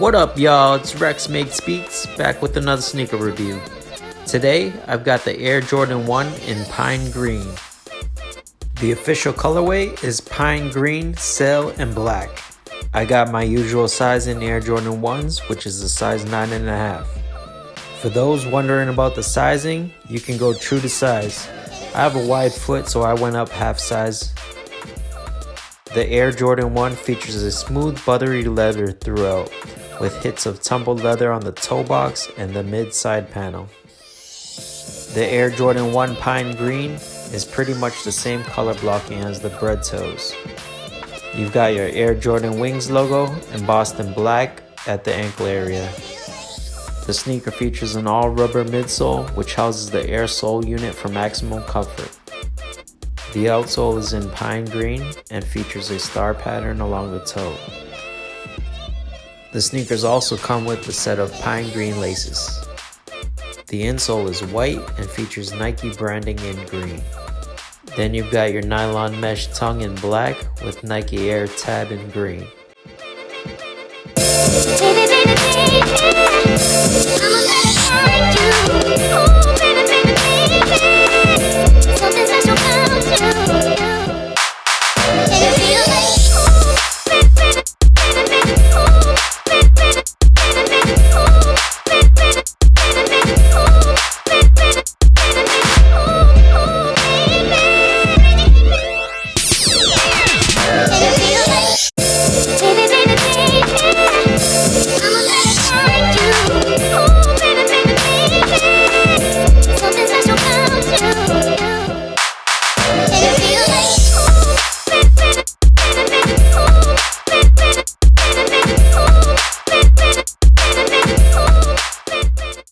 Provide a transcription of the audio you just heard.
What up, y'all? It's Rex Makes Beats, back with another sneaker review. Today, I've got the Air Jordan 1 in Pine Green. The official colorway is Pine Green, Sail, and Black. I got my usual size in Air Jordan 1s, which is a size 9.5. For those wondering about the sizing, you can go true to size. I have a wide foot, so I went up half size. The Air Jordan 1 features a smooth, buttery leather throughout, with hits of tumbled leather on the toe box and the mid-side panel. The Air Jordan 1 Pine Green is pretty much the same color blocking as the bred toes. You've got your Air Jordan Wings logo embossed in black at the ankle area. The sneaker features an all-rubber midsole, which houses the Air sole unit for maximum comfort. The outsole is in pine green and features a star pattern along the toe. The sneakers also come with a set of pine green laces. The insole is white and features Nike branding in green. Then you've got your nylon mesh tongue in black with Nike Air tab in green. Baby, baby, baby, I'm a better